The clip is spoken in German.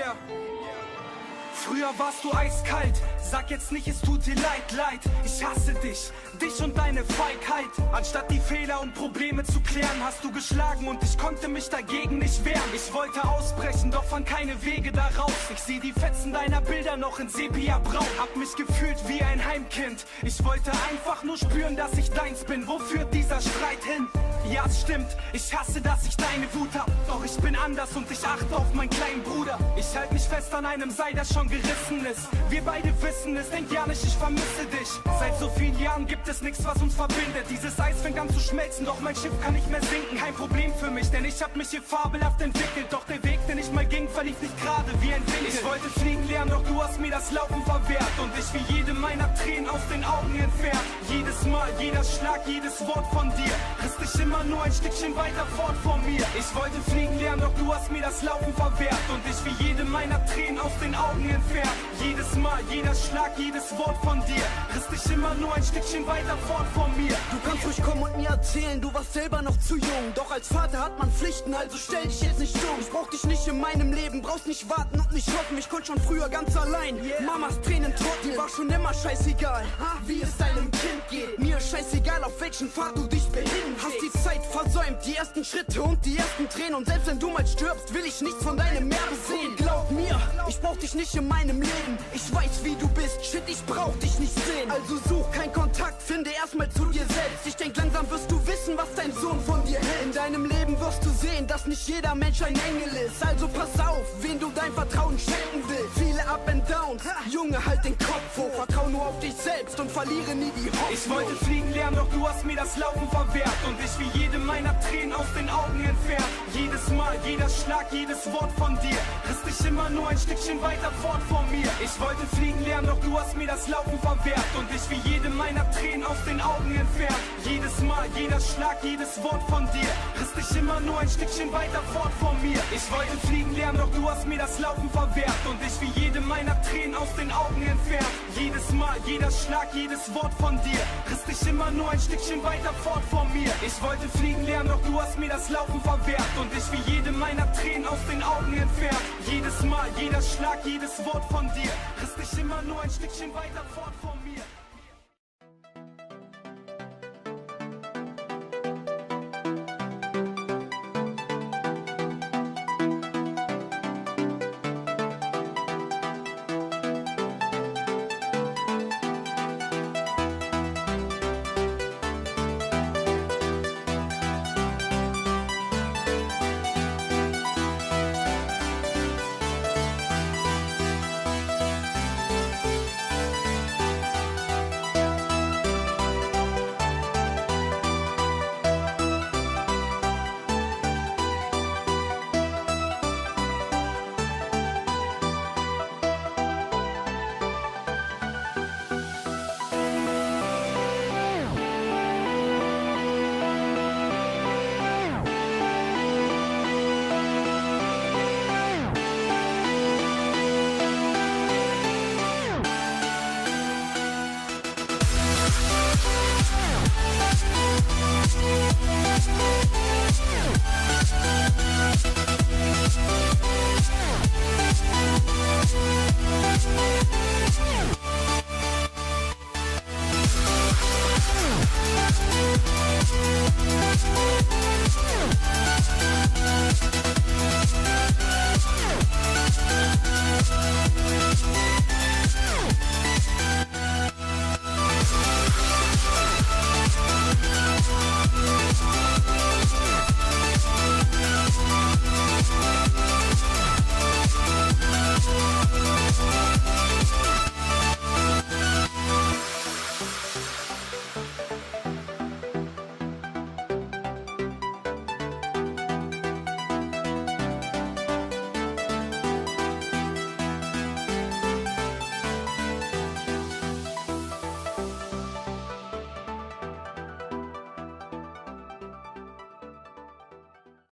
Yeah. Früher warst du eiskalt, sag jetzt nicht, es tut dir leid, leid. Ich hasse dich, dich und deine Feigheit. Anstatt die Fehler und Probleme zu klären, hast du geschlagen und ich konnte mich dagegen nicht wehren. Ich wollte ausbrechen, doch fand keine Wege da raus. Ich seh die Fetzen deiner Bilder noch in Sepia-Braun. Hab mich gefühlt wie ein Heimkind. Ich wollte einfach nur spüren, dass ich deins bin. Wo führt dieser Streit hin? Ja, es stimmt, ich hasse, dass ich deine Wut hab. Doch ich bin anders und ich achte auf meinen kleinen Bruder. Ich halte mich fest an einem Seil, das schon gerissen ist. Wir beide wissen es, denk ja nicht, ich vermisse dich. Seit so vielen Jahren gibt es nichts, was uns verbindet. Dieses Eis fängt an zu schmelzen, doch mein Schiff kann nicht mehr sinken. Kein Problem für mich, denn ich hab mich hier fabelhaft entwickelt. Doch der Weg, den ich mal ging, verlief nicht gerade wie ein Winkel. Ich wollte fliegen lernen, doch du hast mir das Laufen verwehrt. Und ich wie jede meiner Tränen aus den Augen entfernt. Jedes Mal, jeder Schlag, jedes Wort von dir riss dich immer nur ein Stückchen weiter fort von mir. Ich wollte fliegen lernen, doch du hast mir das Laufen verwehrt. Und ich wie jede meiner Tränen aus den Augen entfernt. Jedes Mal, jeder Schlag, jedes Wort von dir riss dich immer nur ein Stückchen weiter fort von mir. Du kannst ruhig kommen und mir erzählen, du warst selber noch zu jung. Doch als Vater hat man Pflichten, also stell dich jetzt nicht dumm. Ich brauch dich nicht in meinem Leben, brauchst nicht warten und nicht hoffen. Ich konnte schon früher ganz allein, Mamas Tränen trocknen, war schon immer scheißegal, wie es deinem Kind geht. Mir ist scheißegal, auf welchen Pfad du dich behindest. Hast die Zeit versäumt, die ersten Schritte und die ersten Tränen. Und selbst wenn du mal stirbst, will ich nichts von deinem Erbe sehen. Glaub mir, ich brauch dich nicht in meinem Leben. Ich weiß, wie du bist, shit, ich brauch dich nicht sehen. Also such keinen Kontakt, finde erstmal zu dir selbst. Ich denk, langsam wirst du wissen, was dein Sohn von dir hält. In deinem Leben wirst du sehen, dass nicht jeder Mensch ein Engel ist. Also pass auf, wen du dein Vertrauen schenken willst. Viele Up and Downs, Junge, halt den Kopf hoch. Vertrau nur auf dich selbst und verliere nie die Hoffnung. Ich wollte fliegen lernen, doch du hast mir das Laufen verwehrt. Und ich wie jede meiner Tränen aus den Augen entfernt. Jedes Mal, jeder Schlag, jedes Wort von dir riss dich immer nur ein Stückchen weiter fort von mir. Ich wollte fliegen lernen, doch du hast mir das Laufen verwehrt. Und ich wie jede meiner Tränen aus den Augen entfernt. Jedes Mal, jeder Schlag, jedes Wort von dir riss dich immer nur ein Stückchen weiter fort von mir. Ich wollte fliegen lernen, doch du hast mir das Laufen verwehrt. Und ich wie jede meiner Tränen aus den Augen entfernt. Jedes Mal, jeder Schlag, jedes Wort von dir riss dich immer nur ein Stückchen weiter fort von mir. Ich wollte fliegen lernen, doch du hast mir das Laufen verwehrt. Und ich wie jede meiner Tränen aus den Augen entfernt. Jedes Mal, jeder Schlag, jedes Wort von dir riss dich immer nur ein Stückchen weiter fort von mir.